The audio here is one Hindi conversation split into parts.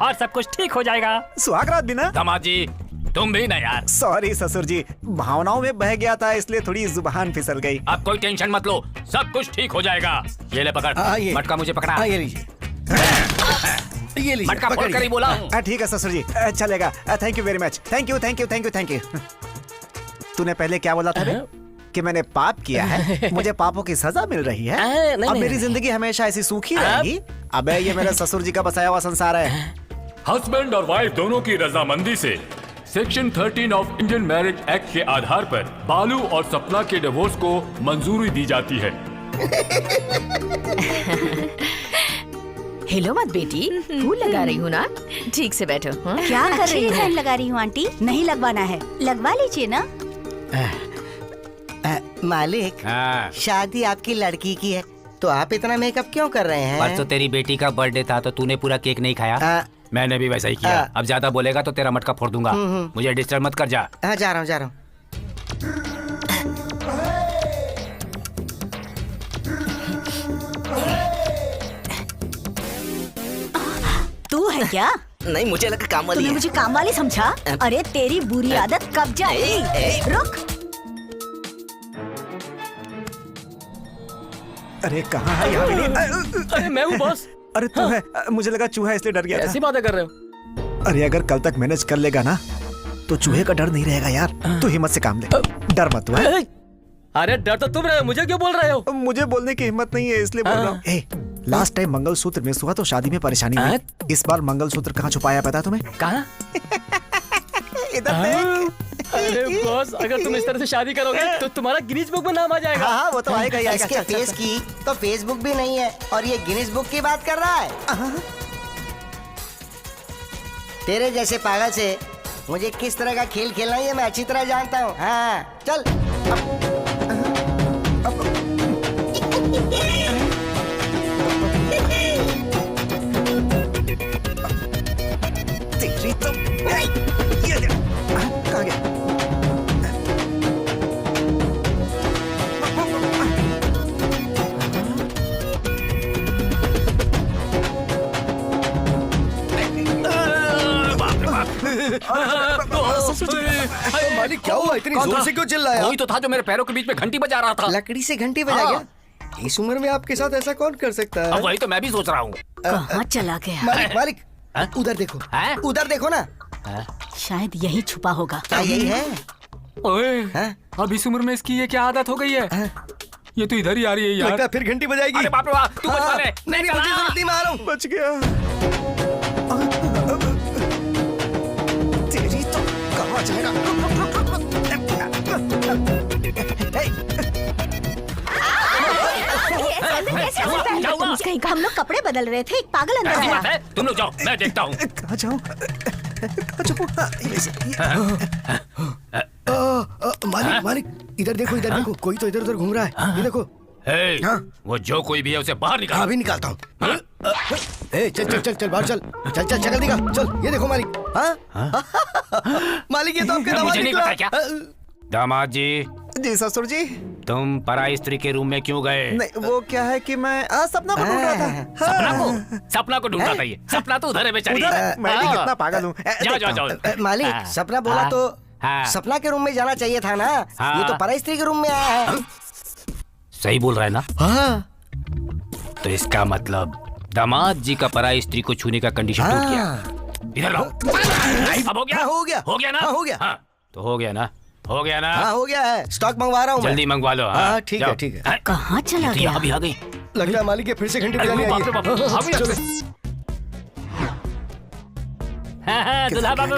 और सब कुछ ठीक हो जाएगा। सुहागरात भी ना? दामाद जी तुम भी ना यार। सॉरी ससुर जी, भावनाओं में बह गया था इसलिए थोड़ी जुबान फिसल गई। अब कोई टेंशन मत लो, सब कुछ ठीक हो जाएगा। ये ले पकड़। मटका मुझे पकड़ा। ये लीजिए, ये लीजिए, मटका फोड़ कर ही बोला हूँ। ठीक है ससुर जी, चलेगा। Thank you very much. Thank you thank you thank you thank you. तूने पहले क्या बोला था बे? कि मैंने पाप किया है, मुझे पापों की सजा मिल रही है। अब मेरी जिंदगी हमेशा ऐसी सूखी रहेगी। अबे ये मेरे ससुर जी का बसाया हुआ संसार है। हस्बैंड और वाइफ दोनों की रजामंदी से section 13 of Indian marriage act के आधार पर बालू और सपना के डिवोर्स को मंजूरी दी जाती है। हिलो मत बेटी, फूल लगा रही हूँ ना। ठीक से बैठो। क्या कर रही हो? लगा रही हूँ आंटी। नहीं लगवाना है, लगवा लीजिए ना। मालिक, शादी आपकी लड़की की है तो आप इतना मेकअप क्यों कर रहे हैं? परसों तेरी बेटी का बर्थडे था तो तूने पूरा केक नहीं खाया। मैंने भी वैसा ही किया। अब ज्यादा बोलेगा तो तेरा मटका फोड़ दूंगा। मुझे डिस्टर्ब मत कर। जा। जा रहा हूँ। तू है क्या? नहीं, मुझे लगा काम वाली तूने है। मुझे काम वाली समझा? अरे तेरी बुरी आदत कब जाएगी? रुक। अरे कहाँ है यहाँ मिली? अरे मैं हूँ बॉस। अरे तू है? मुझे लगा चूहा इसलिए डर गया था। ऐसी बातें कर रहे हो? अरे अगर कल तक मैनेज कर लेगा ना तो चूहे का डर नहीं रहेगा यार। तू हिम्मत से काम ले, डर मत तू। अरे डर तो तुम रहे हो, मुझे क्यों बोल रहे हो? मुझे बोलने की हिम्मत नहीं है इसलिए बोल रहा हूँ। लास्ट टाइम मंगलसूत्र मिस हुआ तो शादी में परेशानी हुई। इस बार मंगलसूत्र कहाँ छुपाया पता तुम्हें? कहाँ? इधर देख। अरे बॉस, अगर तुम इस तरह से शादी करोगे तो तुम्हारा गिनीज बुक में नाम आ जाएगा। हाँ वो तो आएगा ही आएगा। इसके फेस की तो फेसबुक भी नहीं है और ये गिनीज बुक की बात कर रहा है। तेरे जैसे पागल से मुझे किस तरह का खेल खेलना है ये मैं अच्छी तरह जानता हूँ। हाँ चल। तेरी तो ये कहाँ गया? मालिक क्या हुआ? इतनी जोर से क्यों चिल्लाया? कोई तो था जो मेरे पैरों के बीच में घंटी बजा रहा था। लकड़ी से घंटी बजा गया? इस उम्र में आपके साथ ऐसा कौन कर सकता है? अब वही तो मैं भी सोच रहा हूँ। कहाँ चला गया? मालिक उधर देखो। उधर देखो ना। शायद यही छुपा होगा। क्या यही है? ओए, अब इस उम्र में इसकी ये क्या आदत हो गई है? ये तो इधर ही आ रही है यार। लगता है फिर घंटी बजाएगी। अरे बाप रे बाप, तू बच ले। नहीं मुझे जरूरत नहीं, मैं आ रहा हूँ। बच गया। तेरी तो कहाँ जाएगा? कहीं का हम लोग कपड़े बदल रहे थे, एक पागल अंदर ऐसी बात आया। है, तुम लोग जाओ, मैं देखता हूँ। कहाँ जाऊँ? मालिक इधर देखो, इधर देखो, कोई तो इधर उधर घूम रहा है। ये देखो। वो जो कोई भी है उसे बाहर निकाल। अभी निकालता हूँ। चल चल चल चल बाहर चल चल चल जल्दी का चल। ये देखो मालिक। मालिक ये तो आपके दामाद मुझे नहीं पता क्या? दामाद जी। जी ससुर जी। तुम पराई स्त्री के रूम में क्यों गए? नहीं वो क्या है कि मैं सपना को ढूंढ रहा था। सपना को ढूंढ रहा था। ये सपना तो उधर है बेचारी। मैं भी कितना पागल हूँ। जाओ जाओ जाओ। मालिक सपना बोला तो सपना के रूम में जाना चाहिए था ना। ये तो पराई स्त्री के रूम में आया है। सही बोल रहा है ना? तो इसका मतलब दामाद जी का पराई स्त्री को छूने का कंडीशन टूट गया। इधर लाओ। अब हो गया? हो गया। हो गया ना? हो गया। तो हो गया ना? हो गया ना? हाँ हो गया है। स्टॉक मंगवा रहा हूँ। जल्दी मंगवा लो। हाँ ठीक है ठीक है। कहाँ चला गया? यहाँ भी आ गई। लगता है मालिक ये फिर से घंटी बजाने आई है। चलो। दुल्हा बाबू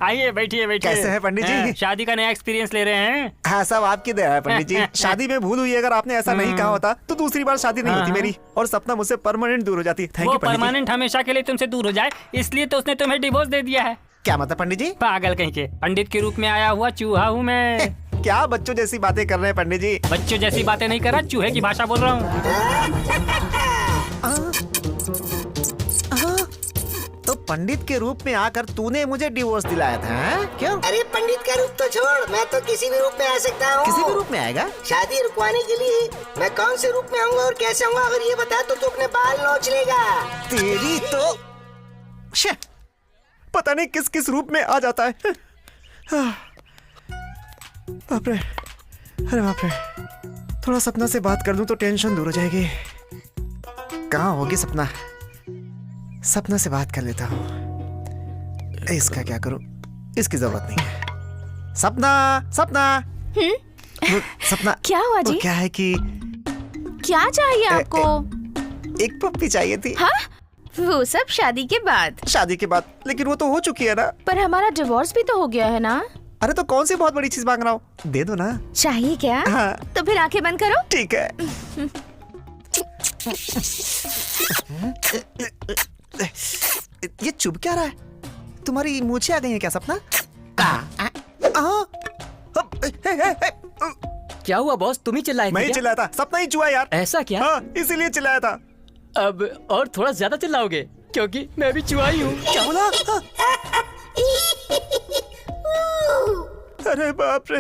आइए बैठिए बैठिए। कैसे हैं पंडित जी? शादी का नया एक्सपीरियंस ले रहे हैं? हाँ सब आपकी दया है पंडित जी। शादी में भूल हुई, अगर आपने ऐसा नहीं कहा होता तो दूसरी बार शादी नहीं होती मेरी और सपना मुझसे परमानेंट दूर हो जाती। थैंक वो यू पंडित जी। परमानेंट हमेशा के लिए तुमसे दूर हो जाए इसलिए तो उसने तुम्हें डिवोर्स दे दिया है। क्या मतलब पंडित जी? पागल कहीं के, पंडित के रूप में आया हुआ चूहा हूँ मैं। क्या बच्चों जैसी बातें कर रहे हैं पंडित जी? बच्चों जैसी बातें नहीं कर रहा, चूहे की भाषा बोल रहा हूँ। तो पंडित के रूप में आकर तूने मुझे डिवोर्स दिलाया था? क्यों? अरे पंडित का रूप तो छोड़, मैं तो किसी भी रूप में आ सकता हूँ। किसी भी रूप में आएगा? शादी रुकवाने के लिए मैं कौन से रूप में आऊंगा और कैसे आऊंगा अगर ये बता तो तू अपने बाल नोच लेगा। तेरी तो पता नहीं किस किस रूप में आ जाता है। बाप रे, अरे बाप रे, थोड़ा सपना से बात कर लूं तो टेंशन दूर हो जाएगी। कहाँ होगी सपना? सपना से बात कर लेता हूँ। इसका क्या करूं? इसकी जरूरत नहीं है। सपना, सपना, सपना। क्या हुआ जी? वो क्या है कि क्या चाहिए आपको? एक पप्पी चाहिए थी। हाँ? वो सब शादी के बाद। शादी के बाद? लेकिन वो तो हो चुकी है ना। पर हमारा डिवोर्स भी तो हो गया है ना। अरे तो कौन सी बहुत बड़ी चीज मांग रहा हूँ, दे दो ना। चाहिए क्या? हाँ। तो फिर आंखें बंद करो। ठीक है। ये चुभ क्या रहा है? तुम्हारी मूछें आ गई हैं क्या सपना? क्या हुआ बॉस, तुम ही चिल्लाए थे मैं ही क्या? चिल्लाया था, सपना ही चुहा यार। ऐसा क्या? हाँ, इसीलिए चिल्लाया था। अब और थोड़ा ज्यादा चिल्लाओगे क्योंकि मैं भी चुहा ही हूँ। क्या बोला? अरे बाप रे।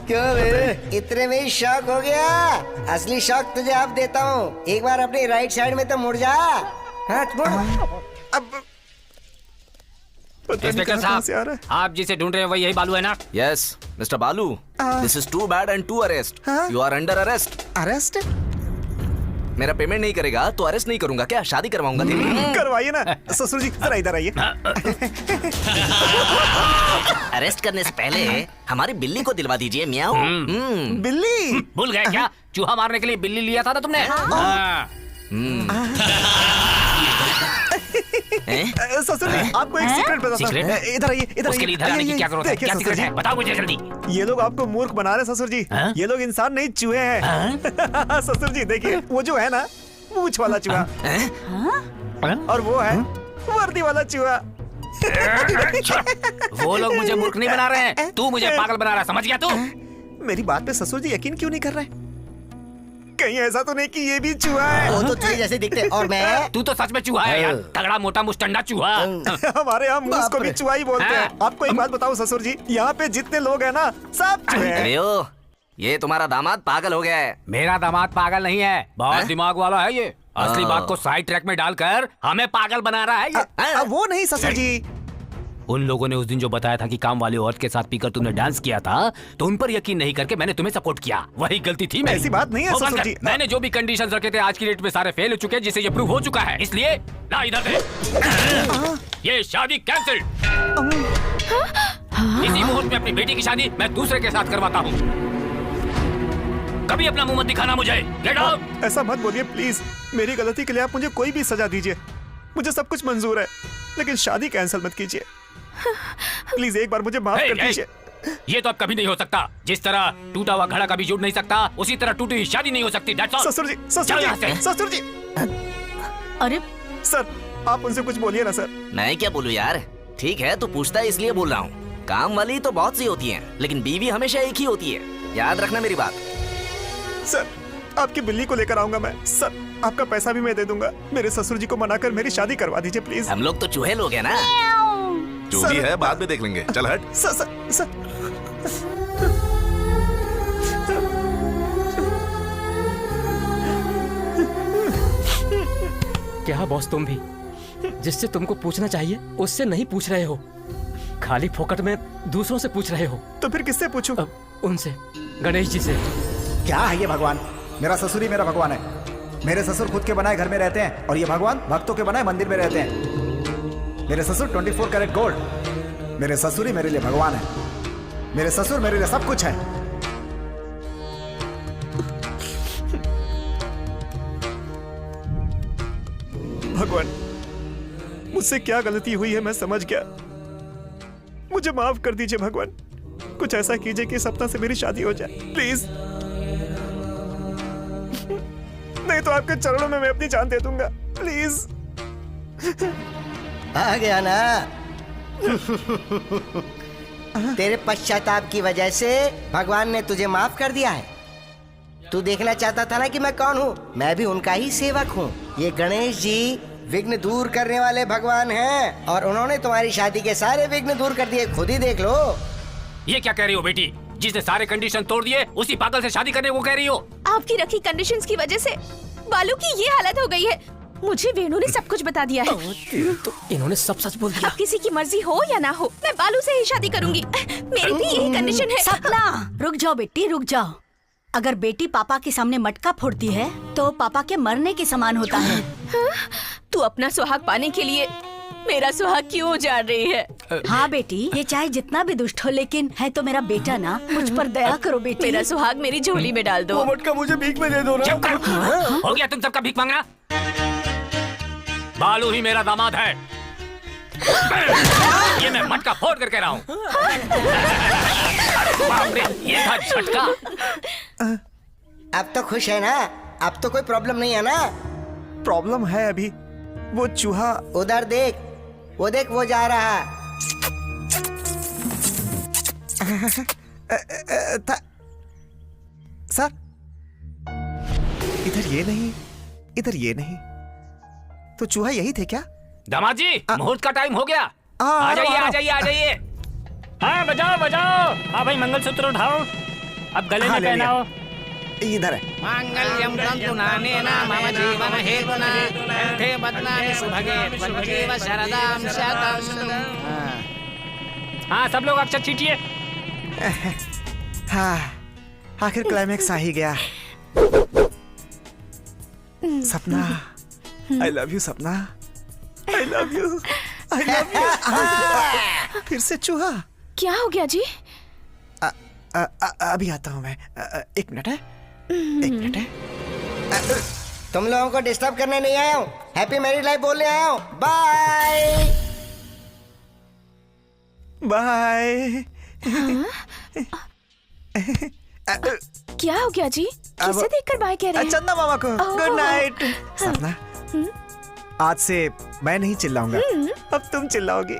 क्यों बे? इतने में ही शॉक हो गया? असली शॉक तुझे अब देता हूँ। एक बार अपनी राइट साइड में तो मुड़ जा। हाँ, मुड़। अब पता नहीं इंस्पेक्टर कहाँ से आ रहा साहब, आप जिसे ढूंढ रहे हैं वही यही बालू है ना? Yes, Mr. Balu. This is too bad and too arrest. हाँ? You are under arrest. है? अरेस्ट मेरा पेमेंट नहीं करेगा तो अरेस्ट नहीं करूंगा क्या? शादी करवाऊंगा तेरी। करवाइए ना। ससुर जी जरा इधर आइए। अरेस्ट करने से पहले हमारी बिल्ली को दिलवा दीजिए मियाओ। बिल्ली? भूल गए क्या? चूहा मारने के लिए बिल्ली लिया था ना तुमने? हाँ। ससुर जी आपको एक सीक्रेट बताता हूँ। सीक्रेट? इधर आइए, इधर उसके लिए इधर आने की क्या जरूरत है? देखिए क्या ससुर सीक्रेट जी, है? बताओ मुझे जल्दी। ये लोग आपको मूर्ख बना रहे हैं ससुर जी। हाँ? ये लोग इंसान नहीं चूहे हैं। ससुर जी देखिए, वो जो है ना मूंछ वाला चूहा, और वो है वर्दी वाला चूहा। वो लोग मुझे मूर्ख नहीं बना रहे हैं, तू मुझे पागल बना रहा है, समझ गया तू? मेरी बात पे ससुर जी यकीन क्यों नहीं कर रहे? कहीं ऐसा तो नहीं कि ये भी चूहा है? वो तो चूहे जैसे दिखते हैं, और मैं तू तो सच में चूहा है यार, तगड़ा मोटा मुस्टंडा चूहा। हमारे यहाँ मूस को भी चूहा ही बोलते हैं। आपको एक बात बताऊं ससुर जी, यहाँ पे जितने लोग हैं ना सब चूहे हैं। अरे ओ, ये तुम्हारा दामाद पागल हो गया है। मेरा दामाद पागल नहीं है, बहुत दिमाग वाला है ये। असली बात को साइड ट्रैक में डालकर हमें पागल बना रहा है ये। वो नहीं ससुर जी। उन लोगों ने उस दिन जो बताया था कि काम वाली औरत के साथ पीकर तुमने डांस किया था, तो उन पर यकीन नहीं करके मैंने तुम्हें सपोर्ट किया। वही गलती थी मेरी। ऐसी बात नहीं है वो बंद ससुर कर। जी। मैंने जो भी कंडीशंस रखे थे आज की डेट में सारे फेल हो चुके हैं, जिससे ये प्रूव हो चुका है। इसलिए ना इधर दे। ये शादी कैंसिल। इसी मुहूर्त में अपनी बेटी की शादी मैं दूसरे के साथ करवाता हूँ। कभी अपना मुंह मत दिखाना मुझे। Get out. ऐसा मत बोलिए प्लीज। मेरी गलती के लिए आप मुझे कोई भी सजा दीजिए, मुझे सब कुछ मंजूर है, लेकिन शादी कैंसिल मत कीजिए प्लीज। एक बार मुझे माफ कर दीजिए। ये तो अब कभी नहीं हो सकता। जिस तरह टूटा हुआ घड़ा कभी जुड़ नहीं सकता, उसी तरह टूटी हुई शादी नहीं हो सकती। That's all। ससुर जी, ससुर जी, ससुर जी। अरे सर आप उनसे कुछ बोलिए ना सर। मैं क्या बोलूं यार? ठीक है, तू पूछता है इसलिए बोल रहा हूँ। काम वाली तो बहुत सी होती हैं, लेकिन बीवी हमेशा एक ही होती है। याद रखना मेरी बात। सर आपकी बिल्ली को लेकर आऊंगा मैं। सर आपका पैसा भी मैं दे दूंगा। मेरे ससुर जी को मनाकर मेरी शादी करवा दीजिए प्लीज। हम लोग तो चूहे लोग हैं ना। जो भी है बाद में देख लेंगे। चल हट। सर क्या बॉस, तुम भी जिससे तुमको पूछना चाहिए उससे नहीं पूछ रहे हो, खाली फोकट में दूसरों से पूछ रहे हो। तो फिर किससे पूछूं? उनसे, गणेश जी से। क्या है ये भगवान? मेरा ससुर ही मेरा भगवान है। मेरे ससुर खुद के बनाए घर में रहते हैं, और ये भगवान भक्तों के बनाए मंदिर में रहते हैं। मेरे ससुर 24 कैरेट गोल्ड। मेरे ससुर ही मेरे लिए भगवान है। मेरे ससुर मेरे लिए सब कुछ है। भगवान मुझसे क्या गलती हुई है मैं समझ गया। मुझे माफ कर दीजिए भगवान। कुछ ऐसा कीजिए कि सपना से मेरी शादी हो जाए प्लीज। नहीं तो आपके चरणों में मैं अपनी जान दे दूंगा प्लीज। आ गया ना। तेरे पश्चाताप की वजह से भगवान ने तुझे माफ कर दिया है। तू देखना चाहता था ना कि मैं कौन हूँ? मैं भी उनका ही सेवक हूँ। ये गणेश जी विघ्न दूर करने वाले भगवान हैं, और उन्होंने तुम्हारी शादी के सारे विघ्न दूर कर दिए। खुद ही देख लो। ये क्या कह रही हो बेटी? जिसने सारे कंडीशन तोड़ दिए उसी पागल से शादी करने को कह रही हो? आपकी रखी कंडीशंस की वजह से बालू की ये हालत हो गई है। मुझे वेणु ने सब कुछ बता दिया है। तो इन्होंने सब सच बोल दिया। अब किसी की मर्जी हो या ना हो, मैं बालू से ही शादी करूंगी। मेरी भी यही कंडीशन है। सपना, रुक जाओ बेटी, रुक जाओ। अगर बेटी पापा के सामने मटका फोड़ती है तो पापा के मरने के समान होता है। तू अपना सुहाग पाने के लिए मेरा सुहाग क्यों उजाड़ रही है? हाँ बेटी, ये चाहे जितना भी दुष्ट हो लेकिन है तो मेरा बेटा ना। मुझ पर दया करो बेटी। मेरा सुहाग मेरी झोली में डाल दो। वो मटका मुझे भीख में दे दो ना। हो गया तुम सबका भीख मांगना। बालू ही मेरा दामाद है। ये मैं मटका फोड़ कर कह रहा हूँ। बाप रे, ये था झटका। अब तो खुश है ना? अब तो कोई प्रॉब्लम नहीं है ना? प्रॉब्लम है अभी। वो चूहा उधर देख, वो देख, वो जा रहा था। सर, इधर ये नहीं, इधर ये नहीं, तो चूहा यही थे क्या? दामाद जी, मुहूर्त का टाइम हो गया। आ जाइए, आ जाइए, आ जाइए। हाँ बजाओ बजाओ। हाँ भाई, मंगलसूत्र उठाओ, अब गले में पहनाओ। इधर है। मांगल्यम तंतु नानेन मम जीवन हेतुना कंठे बध्नामि सुभगे त्वं शरदां शतम्। हाँ सब लोग अक्षत छींटिए। हाँ, आखिर क्लाइमैक्स आ ही गया। सपना, आई लव यू सपना, I love you, I love you. फिर से चूहा? क्या हो गया जी? अभी आता हूँ मैं। एक मिनट है, एक मिनट है। तुम लोगों को डिस्टर्ब करने नहीं आया हूँ, हैप्पी मैरिड लाइफ बोलने आया हूँ। Bye bye. क्या हो गया जी? किसे देखकर बाय कह रहे हैं? चंदा मामा को गुड नाइट। सपना, आज से मैं नहीं चिल्लाऊंगा, अब तुम चिल्लाओगी।